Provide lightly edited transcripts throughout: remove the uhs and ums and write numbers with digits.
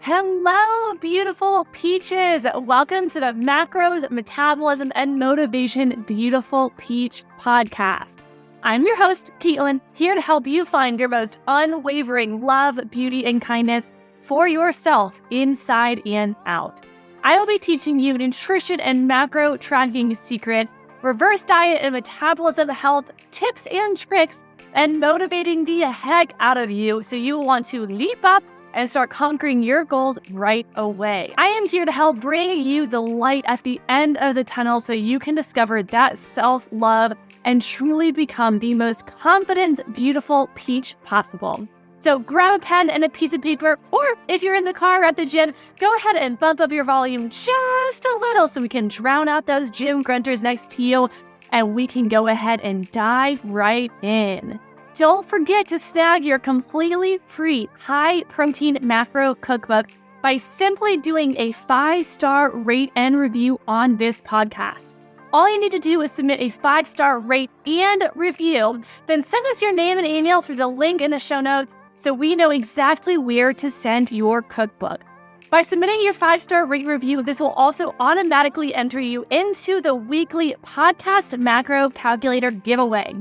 Hello, beautiful peaches. Welcome to the Macros, Metabolism, and Motivation Beautiful Peach podcast. I'm your host, Caitlen, here to help you find your most unwavering love, beauty, and kindness for yourself inside and out. I will be teaching you nutrition and macro tracking secrets, reverse diet and metabolism health tips and tricks, and motivating the heck out of you so you will want to leap up and start conquering your goals right away. I am here to help bring you the light at the end of the tunnel so you can discover that self-love and truly become the most confident, beautiful peach possible. So grab a pen and a piece of paper, or if you're in the car or at the gym, go ahead and bump up your volume just a little so we can drown out those gym grunters next to you, and we can go ahead and dive right in. Don't forget to snag your completely free high-protein macro cookbook by simply doing a 5-star rate and review on this podcast. All you need to do is submit a 5-star rate and review, then send us your name and email through the link in the show notes so we know exactly where to send your cookbook. By submitting your 5-star rate review, this will also automatically enter you into the weekly podcast macro calculator giveaway.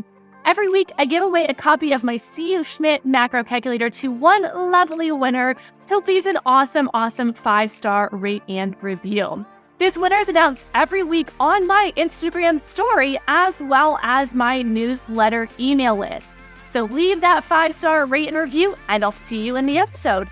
Every week, I give away a copy of my See You Schmidt macro calculator to one lovely winner who leaves an awesome 5-star rate and review. This winner is announced every week on my Instagram story as well as my newsletter email list. So leave that 5-star rate and review, and I'll see you in the episode.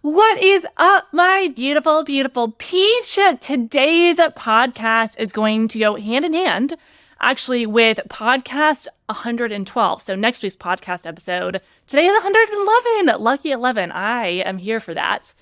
What is up, my beautiful, beautiful peach? Today's podcast is going to go hand in hand actually with podcast 112. So next week's podcast episode. Today is 111. Lucky 11. I am here for that.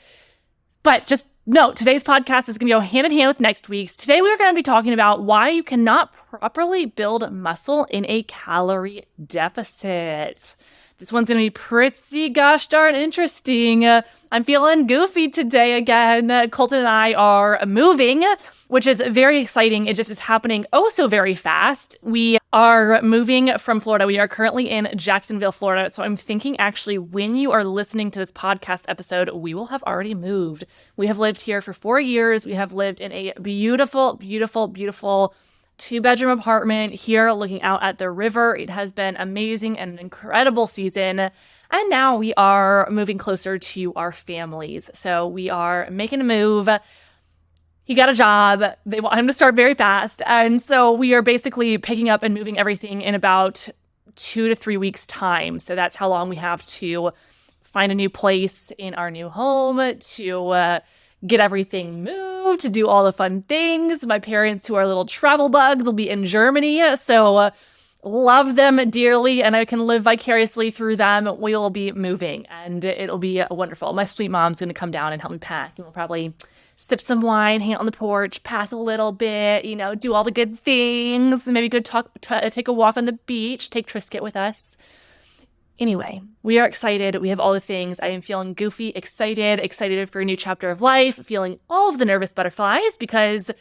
But just note, today's podcast is going to go hand in hand with next week's. Today we're going to be talking about why you cannot properly build muscle in a calorie deficit. This one's going to be pretty gosh darn interesting. I'm feeling goofy today again. Colton and I are moving, which is very exciting. It just is happening oh so very fast. We are moving from Florida. We are currently in Jacksonville, Florida. So I'm thinking actually when you are listening to this podcast episode, we will have already moved. We have lived here for 4 years. We have lived in a beautiful, beautiful, beautiful 2-bedroom apartment here looking out at the river. It has been amazing and an incredible season. And now we are moving closer to our families. So we are making a move. He got a job. They want him to start very fast. And so we are basically picking up and moving everything in about 2 to 3 weeks time. So that's how long we have to find a new place in our new home, to get everything moved, to do all the fun things. My parents, who are little travel bugs, will be in Germany, so love them dearly, and I can live vicariously through them. We will be moving, and it'll be wonderful. My sweet mom's going to come down and help me pack, and we'll probably sip some wine, hang out on the porch, pack a little bit, do all the good things, maybe go take a walk on the beach, take Trisket with us. Anyway, we are excited. We have all the things. I am feeling goofy, excited for a new chapter of life, feeling all of the nervous butterflies, because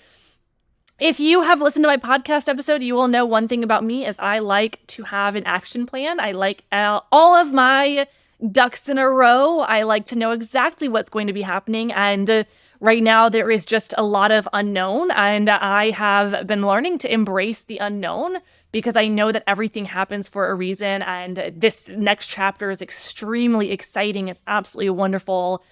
if you have listened to my podcast episode, you will know one thing about me is I like to have an action plan. I like all of my ducks in a row. I like to know exactly what's going to be happening. And right now there is just a lot of unknown, and I have been learning to embrace the unknown, because I know that everything happens for a reason, and this next chapter is extremely exciting. It's absolutely wonderful.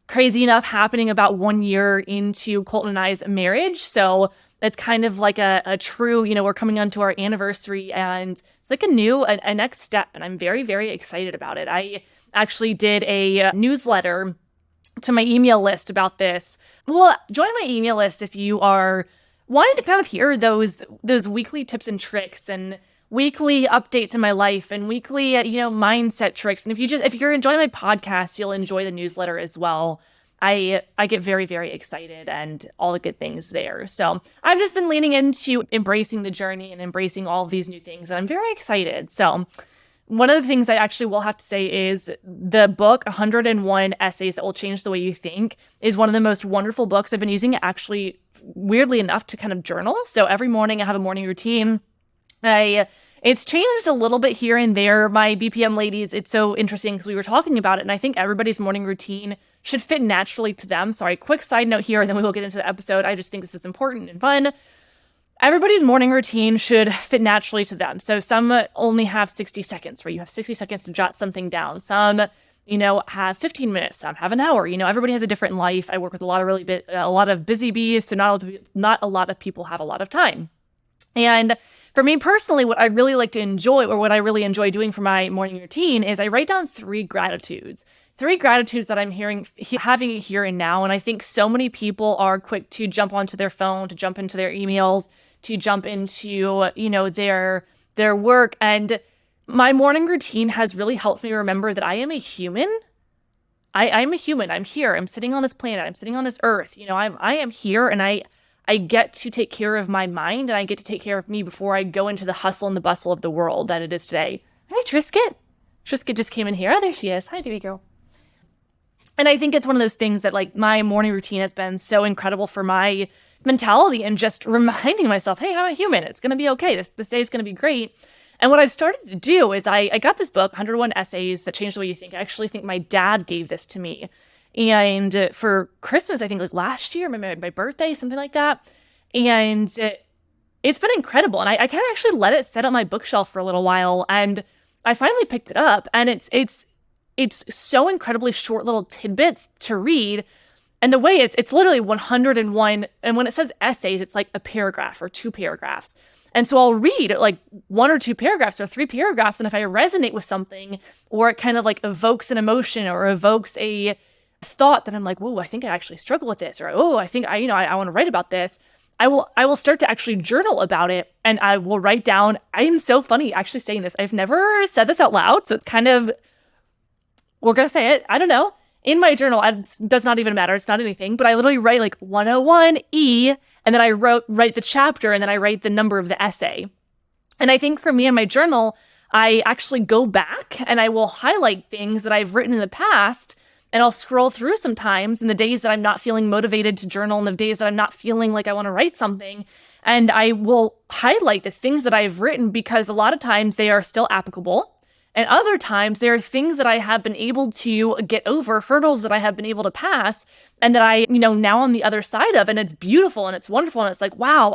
Crazy enough, happening about 1 year into Colton and I's marriage. So it's kind of like a true, we're coming on to our anniversary, and it's like a next step, and I'm very, very excited about it. I actually did a newsletter to my email list about this. Well, join my email list if you are wanting to kind of hear those weekly tips and tricks and weekly updates in my life and weekly, mindset tricks. And if you're enjoying my podcast, you'll enjoy the newsletter as well. I get very, very excited and all the good things there. So I've just been leaning into embracing the journey and embracing all of these new things. And I'm very excited. So one of the things I actually will have to say is the book, 101 Essays That Will Change the Way You Think, is one of the most wonderful books. I've been using it actually, weirdly enough, to kind of journal. So every morning I have a morning routine. I It's changed a little bit here and there. My BPM ladies, it's so interesting because we were talking about it, and I think everybody's morning routine should fit naturally to them. Sorry, quick side note here, and then we will get into the episode. I just think this is important and fun. Everybody's morning routine should fit naturally to them. So some only have 60 seconds, where you have 60 seconds to jot something down. Some, have 15 minutes. Some have an hour. Everybody has a different life. I work with a lot of busy bees, so not a lot of people have a lot of time. And for me personally, what I really like to enjoy, or what I really enjoy doing for my morning routine, is I write down 3 gratitudes. 3 gratitudes that I'm having here and now. And I think so many people are quick to jump onto their phone, to jump into their emails, to jump into, their work. And my morning routine has really helped me remember that I am a human. I'm a human. I'm here. I'm sitting on this planet. I'm sitting on this earth. I am here, and I get to take care of my mind, and I get to take care of me before I go into the hustle and the bustle of the world that it is today. Hi, Trisket. Trisket just came in here. Oh, there she is. Hi, baby girl. And I think it's one of those things that, like, my morning routine has been so incredible for my mentality, and just reminding myself, hey, I'm a human. It's going to be okay. This day is going to be great. And what I've started to do is I got this book, 101 Essays That Changed the Way You Think. I actually think my dad gave this to me. And for Christmas, I think like last year, my birthday, something like that. And it's been incredible. And I kind of actually let it sit on my bookshelf for a little while. And I finally picked it up. And it's so incredibly short little tidbits to read. And the way it's literally 101. And when it says essays, it's like a paragraph or 2 paragraphs. And so I'll read like 1 or 2 paragraphs or 3 paragraphs. And if I resonate with something, or it kind of like evokes an emotion or evokes a thought that I'm like, whoa, I think I actually struggle with this, or I think I want to write about this, I will start to actually journal about it, and I will write down. I am so funny actually saying this. I've never said this out loud, so it's kind of, we're gonna say it. I don't know. In my journal, it does not even matter. It's not anything, but I literally write like 101E, and then I write the chapter, and then I write the number of the essay. And I think for me in my journal, I actually go back and I will highlight things that I've written in the past. And I'll scroll through sometimes in the days that I'm not feeling motivated to journal, and the days that I'm not feeling like I want to write something. And I will highlight the things that I've written, because a lot of times they are still applicable. And other times there are things that I have been able to get over, hurdles that I have been able to pass, and that I, now on the other side of. And it's beautiful and it's wonderful. And it's like, wow,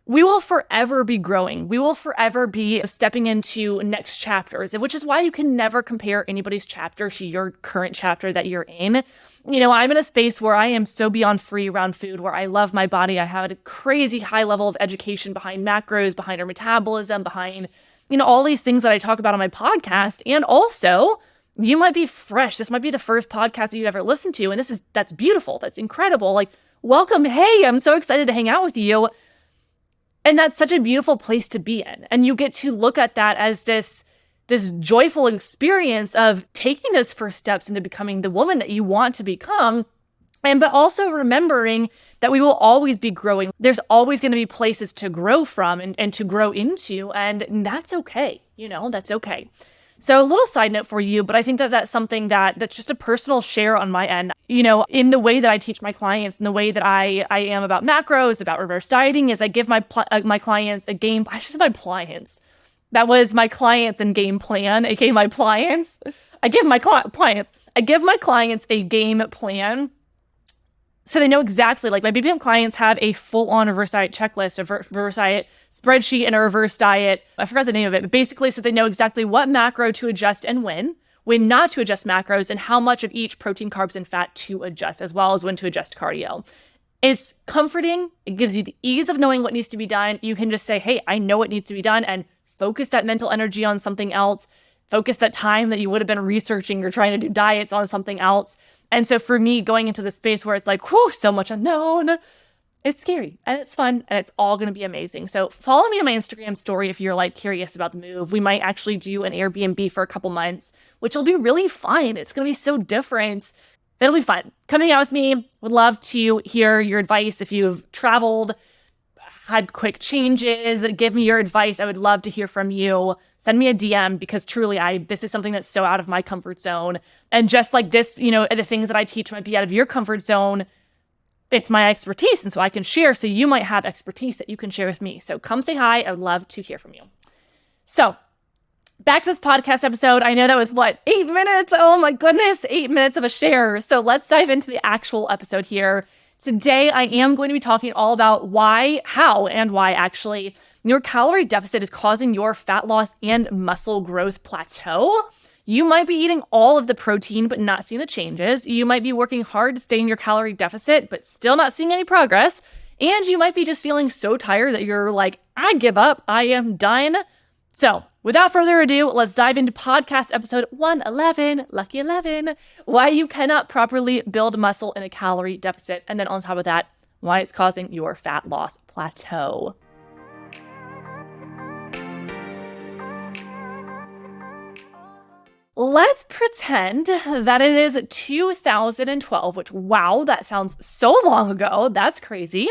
we will forever be growing. We will forever be stepping into next chapters, which is why you can never compare anybody's chapter to your current chapter that you're in. I'm in a space where I am so beyond free around food, where I love my body. I have a crazy high level of education behind macros, behind our metabolism, behind, all these things that I talk about on my podcast. And also, you might be fresh. This might be the first podcast that you ever listened to. And that's beautiful. That's incredible. Like, welcome. Hey, I'm so excited to hang out with you. And that's such a beautiful place to be in. And you get to look at that as this joyful experience of taking those first steps into becoming the woman that you want to become. But also remembering that we will always be growing. There's always going to be places to grow from and to grow into. And that's okay. That's okay. So a little side note for you, but I think that that's something that's just a personal share on my end. In the way that I teach my clients, in the way that I am about macros, about reverse dieting, is I give my clients a game. I just said my clients. That was my clients and game plan, aka my clients. I give my clients a game plan, so they know exactly, like my BPM clients have a full-on reverse diet checklist, a reverse diet spreadsheet, and a reverse diet. I forgot the name of it, but basically so they know exactly what macro to adjust and when not to adjust macros, and how much of each protein, carbs, and fat to adjust, as well as when to adjust cardio. It's comforting. It gives you the ease of knowing what needs to be done. You can just say, hey, I know what needs to be done, and focus that mental energy on something else. Focus that time that you would have been researching or trying to do diets on something else. And so for me, going into the space where it's like, whew, so much unknown, it's scary and it's fun and it's all going to be amazing. So follow me on my Instagram story if you're like curious about the move. We might actually do an Airbnb for a couple months, which will be really fun. It's going to be so different. It'll be fun. Coming out with me. Would love to hear your advice. If you've traveled, had quick changes, give me your advice. I would love to hear from you. Send me a DM, because truly this is something that's so out of my comfort zone. And just like this, the things that I teach might be out of your comfort zone. It's my expertise, and so I can share. So you might have expertise that you can share with me. So come say hi. I would love to hear from you. So back to this podcast episode. I know that was 8 minutes? Oh my goodness, 8 minutes of a share. So let's dive into the actual episode here. Today, I am going to be talking all about how actually your calorie deficit is causing your fat loss and muscle growth plateau. You might be eating all of the protein, but not seeing the changes. You might be working hard to stay in your calorie deficit, but still not seeing any progress. And you might be just feeling so tired that you're like, I give up. I am done. So without further ado, let's dive into podcast episode 111, lucky 11, why you cannot properly build muscle in a calorie deficit. And then on top of that, why it's causing your fat loss plateau. Let's pretend that it is 2012, which, wow, that sounds so long ago. That's crazy.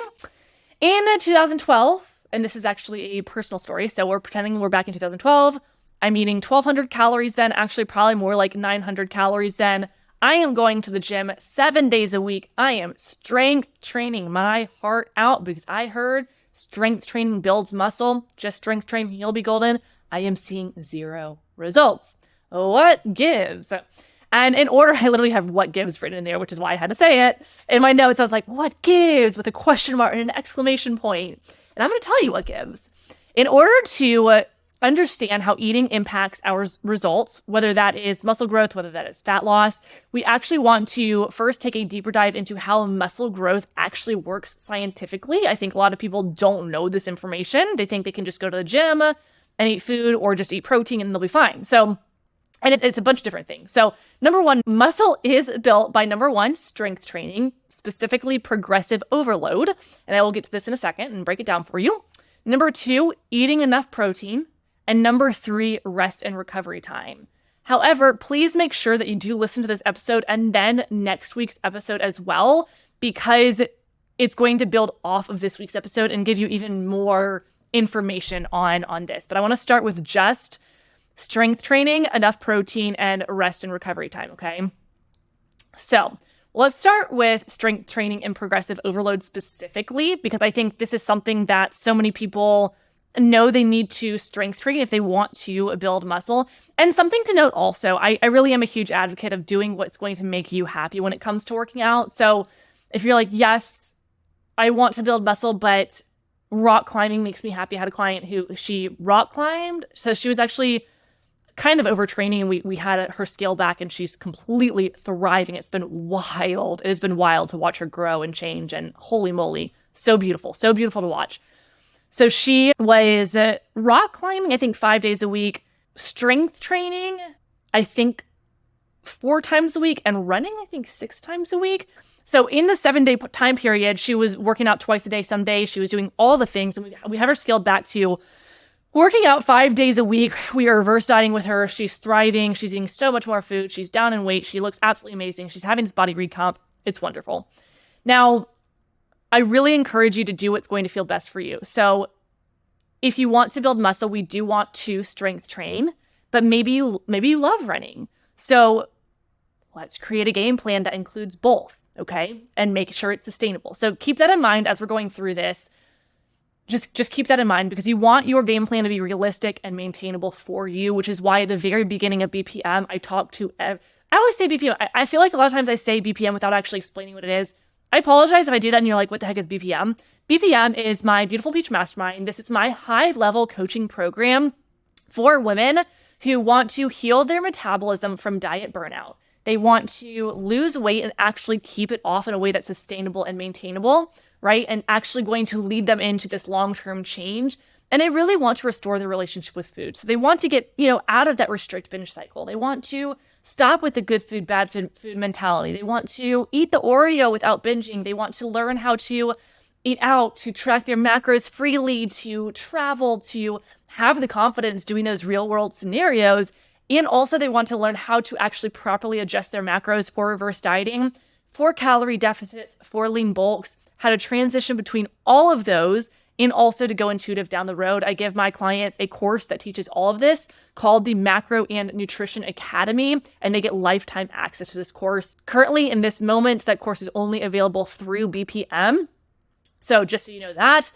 In 2012, and this is actually a personal story, so we're pretending we're back in 2012. I'm eating 1,200 calories then, actually probably more like 900 calories then. I am going to the gym 7 days a week. I am strength training my heart out because I heard strength training builds muscle. Just strength training, you'll be golden. I am seeing zero results. What gives? And in order, I literally have what gives written in there, which is why I had to say it. In my notes, I was like, what gives? With a question mark and an exclamation point. And I'm going to tell you what gives. In order to understand how eating impacts our results, whether that is muscle growth, whether that is fat loss, we actually want to first take a deeper dive into how muscle growth actually works scientifically. I think a lot of people don't know this information. They think they can just go to the gym and eat food or just eat protein and they'll be fine. And it's a bunch of different things. So number one, muscle is built by number one, strength training, specifically progressive overload. And I will get to this in a second and break it down for you. Number two, eating enough protein. And number three, rest and recovery time. However, please make sure that you do listen to this episode and then next week's episode as well, because it's going to build off of this week's episode and give you even more information on this. But I want to start with just strength training, enough protein, and rest and recovery time, okay? So let's start with strength training and progressive overload specifically, because I think this is something that so many people know they need to strength train if they want to build muscle. And something to note also, I really am a huge advocate of doing what's going to make you happy when it comes to working out. So if you're like, yes, I want to build muscle, but rock climbing makes me happy. I had a client who she rock climbed. So she was actually kind of overtraining. We had her scale back and she's completely thriving. It's been wild. It has been wild to watch her grow and change, and holy moly, so beautiful to watch. So she was rock climbing, I think 5 days a week, strength training, I think 4 times a week, and running, I think 6 times a week. So in the 7-day time period, she was working out twice a day. Some days she was doing all the things, and we have her scaled back to working out 5 days a week. We are reverse dieting with her. She's thriving. She's eating so much more food. She's down in weight. She looks absolutely amazing. She's having this body recomp. It's wonderful. Now, I really encourage you to do what's going to feel best for you. So if you want to build muscle, we do want to strength train, but maybe you love running. So let's create a game plan that includes both, okay? And make sure it's sustainable. So keep that in mind as we're going through this. Just keep that in mind, because you want your game plan to be realistic and maintainable for you, which is why at the very beginning of BPM, I always say BPM. I feel like a lot of times I say BPM without actually explaining what it is. I apologize if I do that and you're like, what the heck is BPM? BPM is my Beautiful Peach Mastermind. This is my high-level coaching program for women who want to heal their metabolism from diet burnout. They want to lose weight and actually keep it off in a way that's sustainable and maintainable, right? And actually going to lead them into this long-term change. And they really want to restore their relationship with food. So they want to get, out of that restrict binge cycle. They want to stop with the good food, bad food mentality. They want to eat the Oreo without binging. They want to learn how to eat out, to track their macros freely, to travel, to have the confidence doing those real world scenarios. And also they want to learn how to actually properly adjust their macros for reverse dieting, for calorie deficits, for lean bulks, how to transition between all of those, and also to go intuitive down the road. I give my clients a course that teaches all of this called the Macro and Nutrition Academy, and they get lifetime access to this course. Currently, in this moment, that course is only available through BPM. So just so you know that.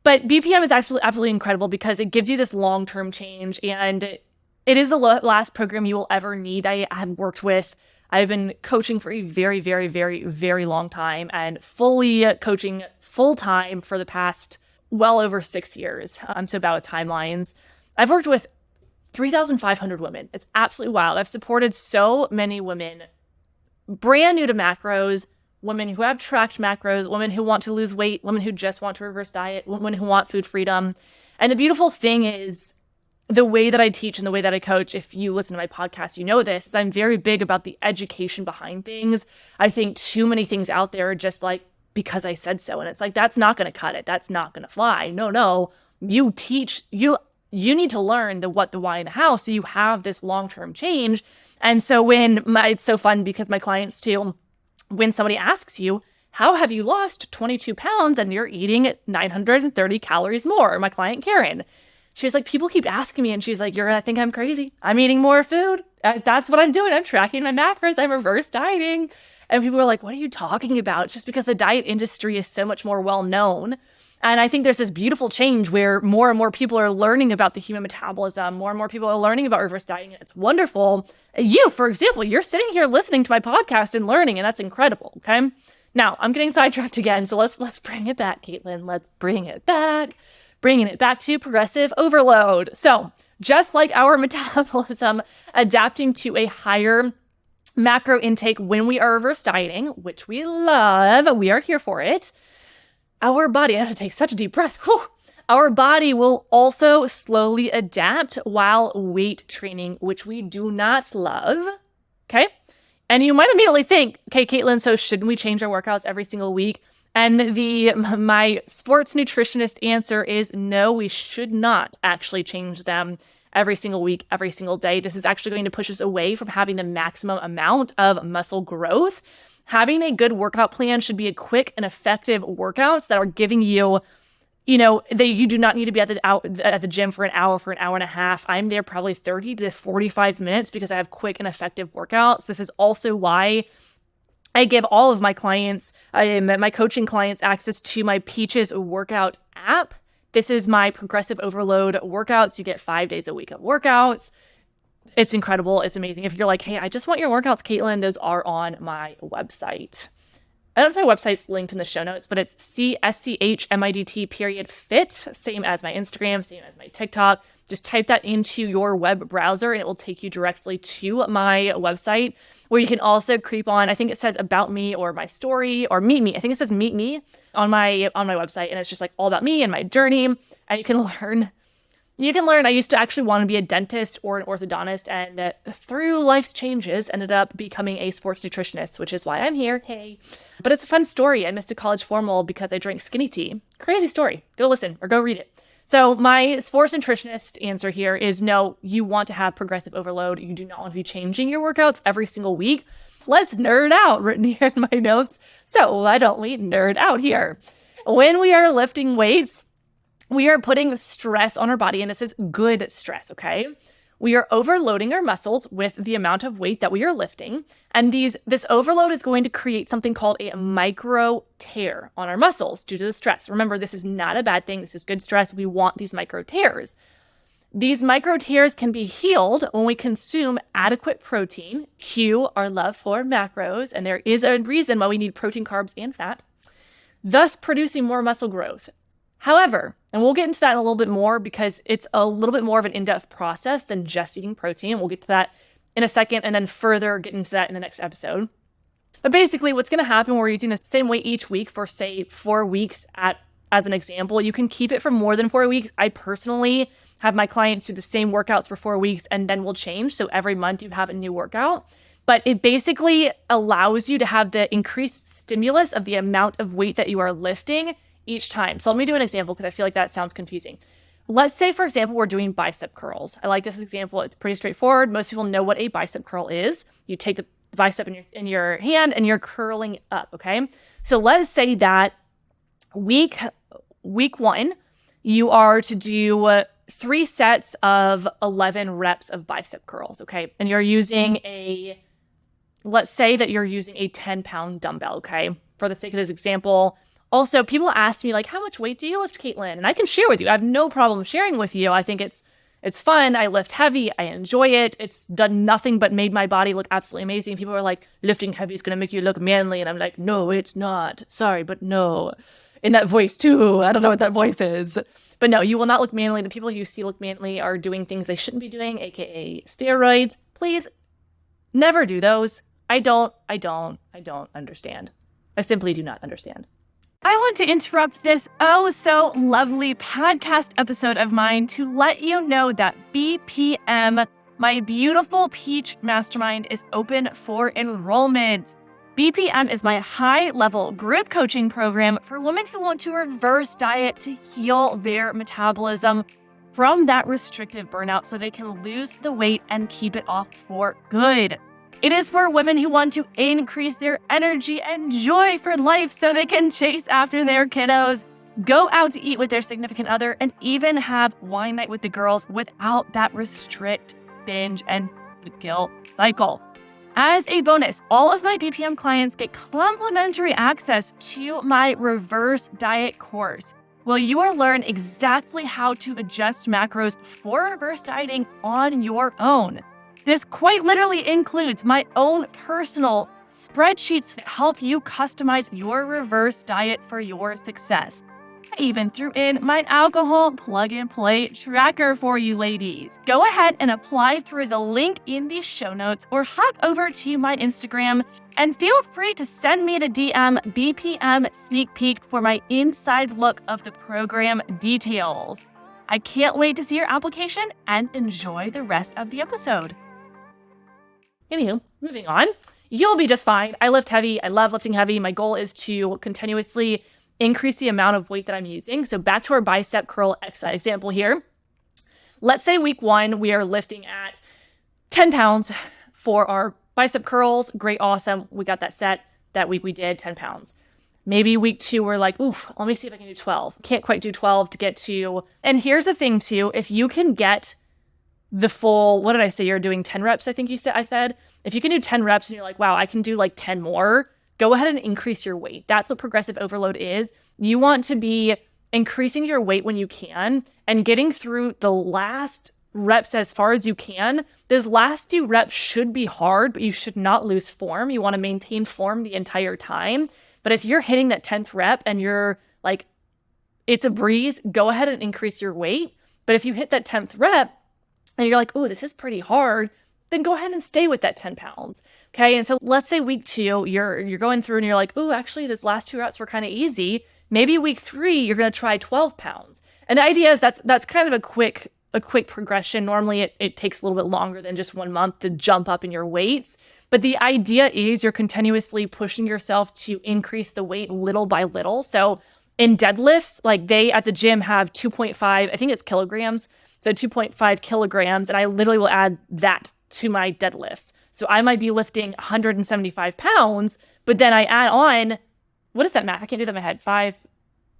But BPM is actually absolutely incredible because it gives you this long-term change, and it is the last program you will ever need. I have worked with, I've been coaching for a very, very, very, very long time and fully coaching full-time for the past well over 6 years. I'm so bad with timelines. I've worked with 3,500 women. It's absolutely wild. I've supported so many women, brand new to macros, women who have tracked macros, women who want to lose weight, women who just want to reverse diet, women who want food freedom. And the beautiful thing is the way that I teach and the way that I coach, if you listen to my podcast, you know this, is I'm very big about the education behind things. I think too many things out there are just like, because I said so. And it's like, that's not going to cut it. That's not going to fly. No. You teach, you need to learn the what, the why, and the how, so you have this long-term change. And so it's so fun because my clients too, when somebody asks you, how have you lost 22 pounds and you're eating 930 calories more? My client, Karen, she's like, people keep asking me, and she's like, you're going to think I'm crazy. I'm eating more food. That's what I'm doing. I'm tracking my macros. I'm reverse dieting. And people are like, what are you talking about? It's just because the diet industry is so much more well known. And I think there's this beautiful change where more and more people are learning about the human metabolism. More and more people are learning about reverse dieting. And it's wonderful. You, for example, you're sitting here listening to my podcast and learning, and that's incredible. Okay. Now I'm getting sidetracked again. So let's bring it back, Caitlin. Let's bring it back. Bringing it back to progressive overload. So just like our metabolism adapting to a higher macro intake when we are reverse dieting, which we love, we are here for it. Our body, I have to take such a deep breath. Whew. Our body will also slowly adapt while weight training, which we do not love. Okay. And you might immediately think, okay, Caitlin, so shouldn't we change our workouts every single week? And my sports nutritionist answer is no, we should not actually change them every single week, every single day. This is actually going to push us away from having the maximum amount of muscle growth. Having a good workout plan should be a quick and effective workouts that are giving you, you do not need to be at the gym for an hour and a half. I'm there probably 30 to 45 minutes because I have quick and effective workouts. This is also why I give all of my clients, my coaching clients, access to my Peaches workout app. This is my progressive overload workouts. You get 5 days a week of workouts. It's incredible. It's amazing. If you're like, hey, I just want your workouts, Caitlin, those are on my website. I don't know if my website's linked in the show notes, but it's CSCHMIDT.fit, same as my Instagram, same as my TikTok. Just type that into your web browser and it will take you directly to my website, where you can also creep on, I think it says about me or my story or meet me. I think it says meet me on my website, and it's just like all about me and my journey. And you can learn. I used to actually want to be a dentist or an orthodontist, and through life's changes, ended up becoming a sports nutritionist, which is why I'm here. Hey. But it's a fun story. I missed a college formal because I drank skinny tea. Crazy story. Go listen or go read it. So my sports nutritionist answer here is no, you want to have progressive overload. You do not want to be changing your workouts every single week. Let's nerd out, written here in my notes. So why don't we nerd out here? When we are lifting weights, we are putting stress on our body, and this is good stress, okay? We are overloading our muscles with the amount of weight that we are lifting, and this overload is going to create something called a micro tear on our muscles due to the stress. Remember, this is not a bad thing. This is good stress. We want these micro tears. These micro tears can be healed when we consume adequate protein, cue our love for macros, and there is a reason why we need protein, carbs, and fat, thus producing more muscle growth. However, and we'll get into that in a little bit more because it's a little bit more of an in-depth process than just eating protein. We'll get to that in a second and then further get into that in the next episode. But basically what's going to happen when we're using the same weight each week for, say, 4 weeks as an example, you can keep it for more than 4 weeks. I personally have my clients do the same workouts for 4 weeks and then we'll change. So every month you have a new workout. But it basically allows you to have the increased stimulus of the amount of weight that you are lifting each time. So let me do an example because I feel like that sounds confusing. Let's say, for example, we're doing bicep curls. I like this example. It's pretty straightforward. Most people know what a bicep curl is. You take the bicep in your hand and you're curling up, okay? So let's say that week 1, you are to do 3 sets of 11 reps of bicep curls, okay? And you're using let's say that you're using a 10-pound dumbbell, okay? For the sake of this example, Also, people ask me, like, how much weight do you lift, Caitlin? And I can share with you. I have no problem sharing with you. I think it's fun. I lift heavy. I enjoy it. It's done nothing but made my body look absolutely amazing. People are like, lifting heavy is going to make you look manly. And I'm like, no, it's not. Sorry, but no. In that voice, too. I don't know what that voice is. But no, you will not look manly. The people you see look manly are doing things they shouldn't be doing, aka steroids. Please never do those. I don't understand. I simply do not understand. I want to interrupt this oh so lovely podcast episode of mine to let you know that BPM, my beautiful peach mastermind, is open for enrollment. BPM is my high-level group coaching program for women who want to reverse diet to heal their metabolism from that restrictive burnout so they can lose the weight and keep it off for good. It is for women who want to increase their energy and joy for life so they can chase after their kiddos, go out to eat with their significant other, and even have wine night with the girls without that restrict, binge, and guilt cycle. As a bonus, all of my BPM clients get complimentary access to my reverse diet course, where you will learn exactly how to adjust macros for reverse dieting on your own. This quite literally includes my own personal spreadsheets that help you customize your reverse diet for your success. I even threw in my alcohol plug-and-play tracker for you ladies. Go ahead and apply through the link in the show notes or hop over to my Instagram and feel free to send me the DM BPM sneak peek for my inside look of the program details. I can't wait to see your application and enjoy the rest of the episode. Anywho, moving on. You'll be just fine. I lift heavy. I love lifting heavy. My goal is to continuously increase the amount of weight that I'm using. So back to our bicep curl example here. Let's say week 1, we are lifting at 10 pounds for our bicep curls. Great, awesome. We got that set. That week we did 10 pounds. Maybe week 2, we're like, oof, let me see if I can do 12. Can't quite do 12 to get to. And here's the thing too, if you can get the full, what did I say? You're doing 10 reps, I think I said. If you can do 10 reps and you're like, wow, I can do like 10 more, go ahead and increase your weight. That's what progressive overload is. You want to be increasing your weight when you can and getting through the last reps as far as you can. Those last few reps should be hard, but you should not lose form. You want to maintain form the entire time. But if you're hitting that 10th rep and you're like, it's a breeze, go ahead and increase your weight. But if you hit that 10th rep and you're like, oh, this is pretty hard, then go ahead and stay with that 10 pounds. Okay. And so let's say week 2, you're going through and you're like, oh, actually those last 2 reps were kind of easy. Maybe week 3, you're going to try 12 pounds. And the idea is that's kind of a quick progression. Normally it takes a little bit longer than just 1 month to jump up in your weights. But the idea is you're continuously pushing yourself to increase the weight little by little. So in deadlifts, like they at the gym have 2.5, I think it's kilograms. So 2.5 kilograms. And I literally will add that to my deadlifts. So I might be lifting 175 pounds, but then I add on, what is that math? I can't do that in my head. 5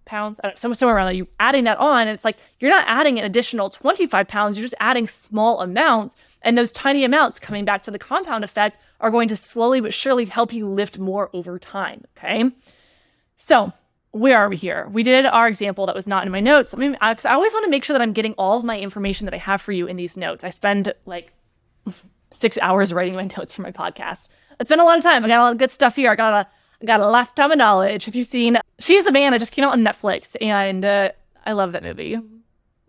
pounds, I don't know, somewhere around there. You adding that on, and it's like, you're not adding an additional 25 pounds. You're just adding small amounts. And those tiny amounts coming back to the compound effect are going to slowly but surely help you lift more over time. Okay. So where are we here? We did our example that was not in my notes. I mean, I always want to make sure that I'm getting all of my information that I have for you in these notes. I spend like 6 hours writing my notes for my podcast. I spent a lot of time. I got a lot of good stuff here. I got a lifetime of knowledge. Have you seen She's the Man? It just came out on Netflix, and I love that movie.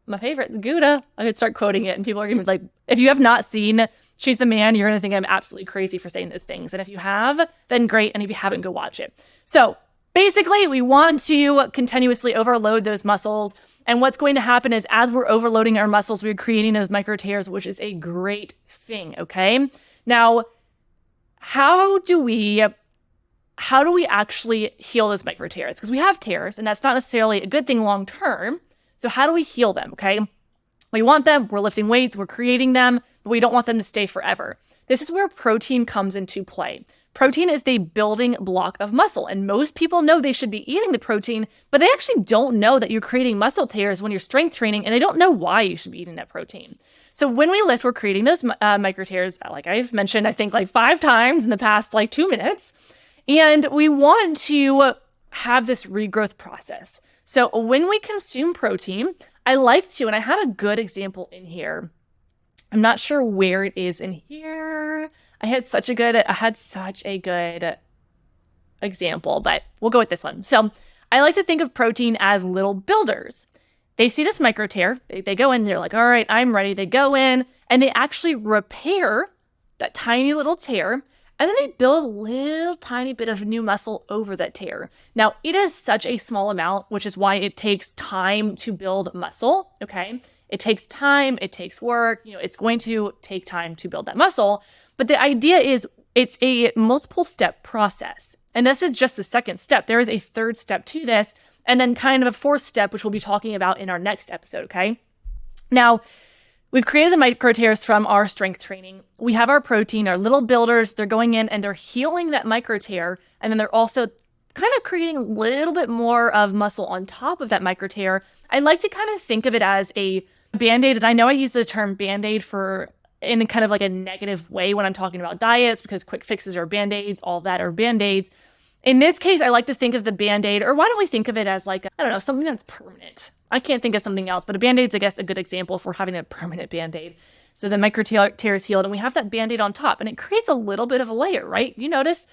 My favorite is Gouda. I could start quoting it, and people are going to be like, if you have not seen She's the Man, you're going to think I'm absolutely crazy for saying those things. And if you have, then great. And if you haven't, go watch it. So basically, we want to continuously overload those muscles. And what's going to happen is as we're overloading our muscles, we're creating those microtears, which is a great thing, okay? Now, how do we actually heal those microtears? Because we have tears, and that's not necessarily a good thing long term. So how do we heal them, okay? We want them, we're lifting weights, we're creating them, but we don't want them to stay forever. This is where protein comes into play. Protein is the building block of muscle, and most people know they should be eating the protein, but they actually don't know that you're creating muscle tears when you're strength training, and they don't know why you should be eating that protein. So when we lift, we're creating those microtears, like I've mentioned, I think like 5 times in the past 2 minutes, and we want to have this regrowth process. So when we consume protein, I like to, and I had a good example in here. I'm not sure where it is in here. I had such a good example, but we'll go with this one. So I like to think of protein as little builders. They see this micro tear, they go in, they're like, all right, I'm ready. They go in and they actually repair that tiny little tear, and then they build a little tiny bit of new muscle over that tear. Now, it is such a small amount, which is why it takes time to build muscle, okay? It takes time, it takes work, it's going to take time to build that muscle. But the idea is it's a multiple step process. And this is just the second step. There is a third step to this, and then kind of a fourth step, which we'll be talking about in our next episode, okay? Now, we've created the MicroTears from our strength training. We have our protein, our little builders. They're going in and they're healing that MicroTear, and then they're also kind of creating a little bit more of muscle on top of that MicroTear. I like to kind of think of it as a BandAid, and I know I use the term BandAid in kind of like a negative way when I'm talking about diets, because quick fixes are BandAids, all that are BandAids. In this case, I like to think of the BandAid, or why don't we think of it as like, I don't know, something that's permanent. I can't think of something else, but a BandAid's, I guess, a good example if we're having a permanent BandAid. So the MicroTear is healed, and we have that BandAid on top, and it creates a little bit of a layer, right? You notice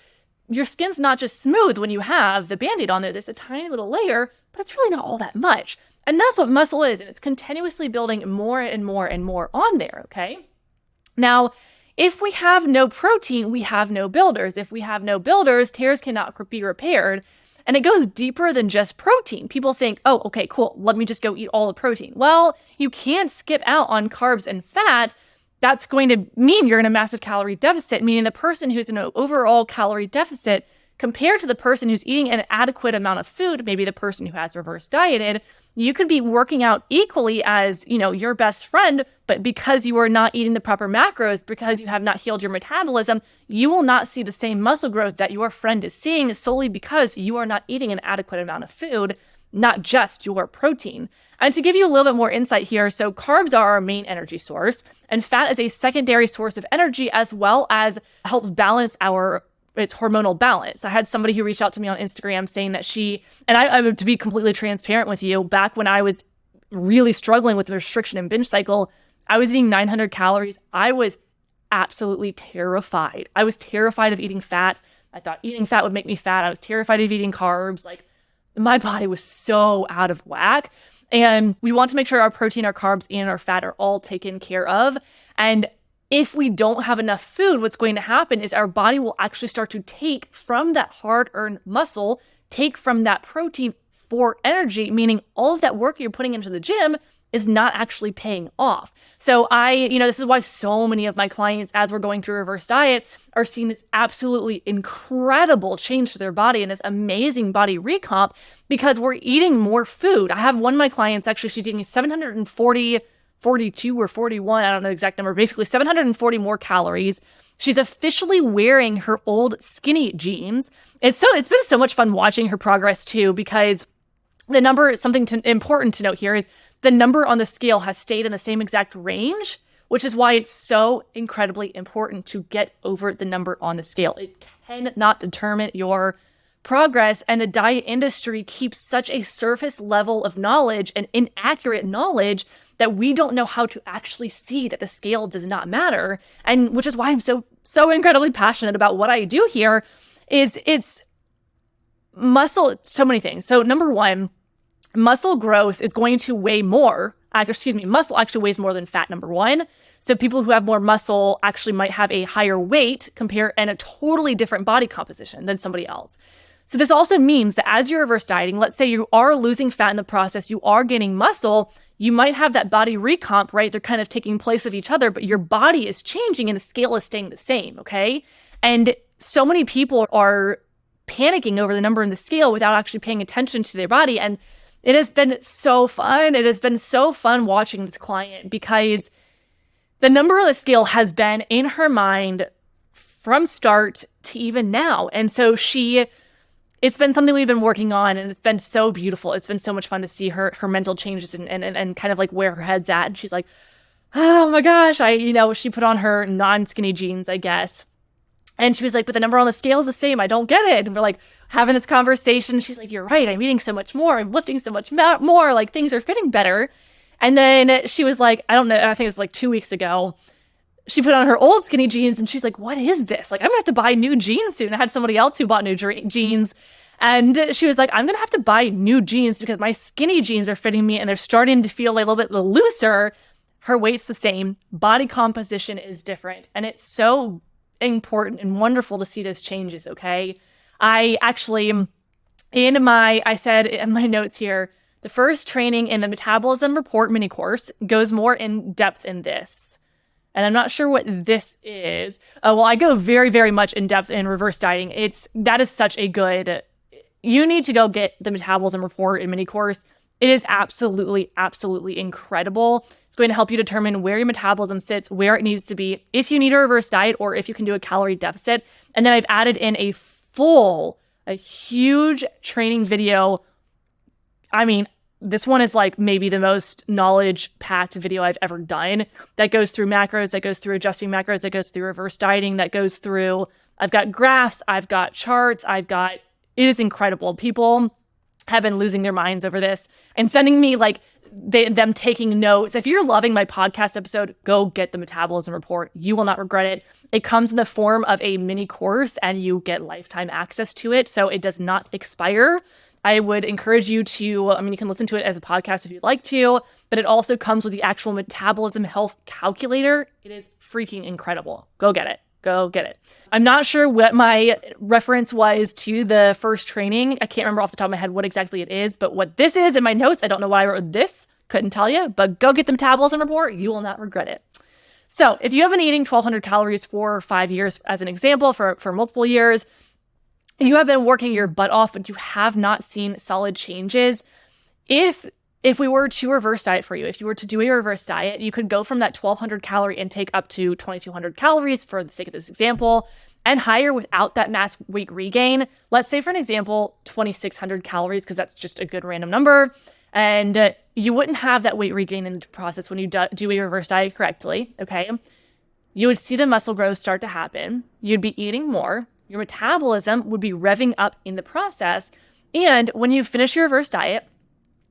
your skin's not just smooth when you have the BandAid on there. There's a tiny little layer, but it's really not all that much. And that's what muscle is, and it's continuously building more and more and more on there, okay? Now, if we have no protein, we have no builders. If we have no builders, tears cannot be repaired. And it goes deeper than just protein. People think, oh, okay, cool, let me just go eat all the protein. Well, you can't skip out on carbs and fat. That's going to mean you're in a massive calorie deficit, meaning the person who's in an overall calorie deficit compared to the person who's eating an adequate amount of food, maybe the person who has reverse dieted, you could be working out equally as, your best friend, but because you are not eating the proper macros, because you have not healed your metabolism, you will not see the same muscle growth that your friend is seeing solely because you are not eating an adequate amount of food, not just your protein. And to give you a little bit more insight here, so carbs are our main energy source, and fat is a secondary source of energy, as well as helps balance it's hormonal balance. I had somebody who reached out to me on Instagram saying that I to be completely transparent with you, back when I was really struggling with the restriction and binge cycle, I was eating 900 calories. I was absolutely terrified. I was terrified of eating fat. I thought eating fat would make me fat. I was terrified of eating carbs. Like, my body was so out of whack. And we want to make sure our protein, our carbs, and our fat are all taken care of. And if we don't have enough food, what's going to happen is our body will actually start to take from that hard-earned muscle, take from that protein for energy, meaning all of that work you're putting into the gym is not actually paying off. So this is why so many of my clients, as we're going through reverse diet, are seeing this absolutely incredible change to their body and this amazing body recomp, because we're eating more food. I have one of my clients, actually, she's eating 42 or 41, I don't know the exact number, basically 740 more calories. She's officially wearing her old skinny jeans. It's been so much fun watching her progress too, because the number, important to note here is the number on the scale has stayed in the same exact range, which is why it's so incredibly important to get over the number on the scale. It cannot determine your progress, and the diet industry keeps such a surface level of knowledge and inaccurate knowledge that we don't know how to actually see that the scale does not matter. And which is why I'm so incredibly passionate about what I do here. It's muscle, so many things. So number one, muscle growth is going to weigh more. Muscle actually weighs more than fat, number one. So people who have more muscle actually might have a higher weight and a totally different body composition than somebody else. So this also means that as you're reverse dieting, let's say you are losing fat in the process, you are gaining muscle, you might have that body recomp, right? They're kind of taking place of each other, but your body is changing and the scale is staying the same, okay? And so many people are panicking over the number in the scale without actually paying attention to their body. And it has been so fun. It has been so fun watching this client, because the number on the scale has been in her mind from start to even now. And so it's been something we've been working on, and it's been so beautiful. It's been so much fun to see her mental changes and kind of like where her head's at. And she's like, oh my gosh, she put on her non-skinny jeans, I guess. And she was like, but the number on the scale is the same. I don't get it. And we're like, having this conversation. She's like, you're right. I'm eating so much more. I'm lifting so much more. Like things are fitting better. And then she was like, I don't know. I think it was like 2 weeks ago. She put on her old skinny jeans and she's like, what is this? Like, I'm gonna have to buy new jeans soon. I had somebody else who bought new jeans. And she was like, I'm gonna have to buy new jeans because my skinny jeans are fitting me and they're starting to feel like a little bit looser. Her weight's the same. Body composition is different. And it's so important and wonderful to see those changes, okay? I actually, I said in my notes here, the first training in the Metabolism Report mini course goes more in depth in this. And I'm not sure what this is. Well, I go very, very much in depth in reverse dieting. That is such a good, you need to go get the Metabolism Report and mini course. It is absolutely, absolutely incredible. It's going to help you determine where your metabolism sits, where it needs to be, if you need a reverse diet or if you can do a calorie deficit. And then I've added in a huge training video. I mean, this one is like maybe the most knowledge-packed video I've ever done that goes through macros, that goes through adjusting macros, that goes through reverse dieting, that goes through, I've got graphs, I've got charts, it is incredible. People have been losing their minds over this and sending me like them taking notes. If you're loving my podcast episode, go get the Metabolism Report. You will not regret it. It comes in the form of a mini course and you get lifetime access to it. So it does not expire. I would encourage you to, you can listen to it as a podcast if you'd like to, but it also comes with the actual metabolism health calculator. It is freaking incredible. Go get it. Go get it. I'm not sure what my reference was to the first training. I can't remember off the top of my head what exactly it is, but what this is in my notes, I don't know why I wrote this. Couldn't tell you, but go get the Metabolism Report. You will not regret it. So if you have been eating 1,200 calories for 5 years, as an example, for multiple years, you have been working your butt off, but you have not seen solid changes. If we were to reverse diet for you, if you were to do a reverse diet, you could go from that 1,200 calorie intake up to 2,200 calories for the sake of this example, and higher without that mass weight regain. Let's say for an example, 2,600 calories, because that's just a good random number. And you wouldn't have that weight regain in the process when you do a reverse diet correctly, okay? You would see the muscle growth start to happen. You'd be eating more. Your metabolism would be revving up in the process. And when you finish your reverse diet,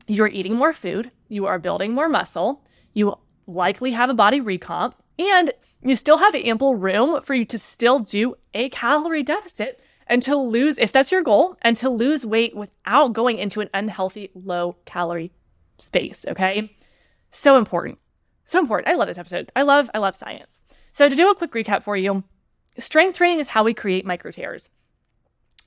you're eating more food, you are building more muscle, you likely have a body recomp, and you still have ample room for you to still do a calorie deficit and to lose, if that's your goal, and to lose weight without going into an unhealthy low calorie space, okay? So important. So important. I love this episode. I love science. So to do a quick recap for you, strength training is how we create MicroTears.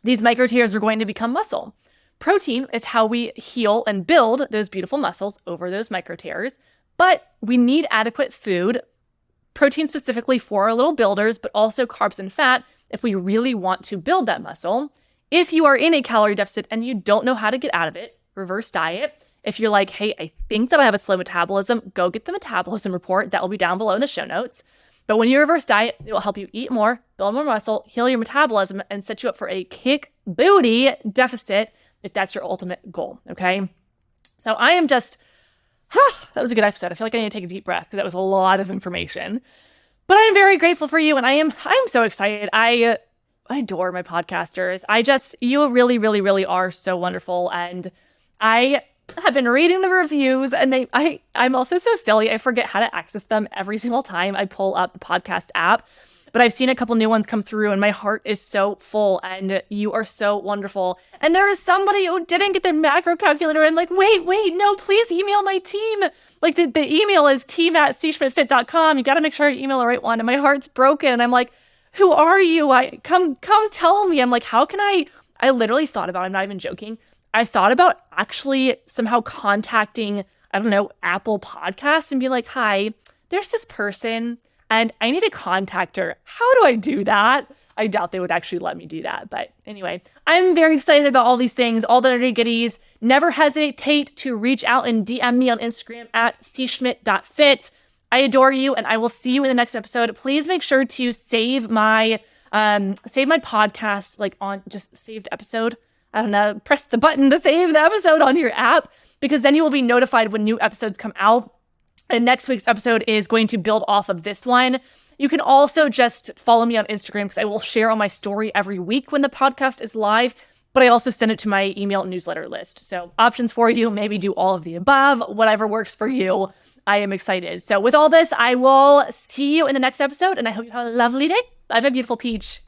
These MicroTears are going to become muscle. Protein is how we heal and build those beautiful muscles over those MicroTears, but we need adequate food, protein specifically for our little builders, but also carbs and fat if we really want to build that muscle. If you are in a calorie deficit and you don't know how to get out of it, reverse diet. If you're like, hey, I think that I have a slow metabolism, go get the Metabolism Report. That will be down below in the show notes. But when you reverse diet, it will help you eat more, build more muscle, heal your metabolism, and set you up for a kick booty deficit if that's your ultimate goal, okay? So I am just, that was a good episode. I feel like I need to take a deep breath because that was a lot of information. But I am very grateful for you, and I am so excited. I adore my podcasters. You really, really, really are so wonderful, and I have been reading the reviews, and I'm also so silly. I forget how to access them every single time I pull up the podcast app. But I've seen a couple new ones come through, and my heart is so full, and you are so wonderful. And there is somebody who didn't get their macro calculator. I'm like, wait, no, please email my team. Like the email is team@cschmidtfit.com. You got to make sure you email the right one. And my heart's broken. I'm like, who are you? Come tell me. I'm like, how can I literally thought about, I'm not even joking. I thought about actually somehow contacting, I don't know, Apple Podcasts and be like, hi, there's this person and I need to contact her. How do I do that? I doubt they would actually let me do that. But anyway, I'm very excited about all these things, all the nitty-gritties. Never hesitate to reach out and DM me on Instagram at cschmidt.fit. I adore you, and I will see you in the next episode. Please make sure to save my podcast, like on just saved episode. I don't know, press the button to save the episode on your app, because then you will be notified when new episodes come out. And next week's episode is going to build off of this one. You can also just follow me on Instagram because I will share on my story every week when the podcast is live. but I also send it to my email newsletter list. So options for you, maybe do all of the above, whatever works for you. I am excited. So with all this, I will see you in the next episode, and I hope you have a lovely day. Bye, my beautiful peach.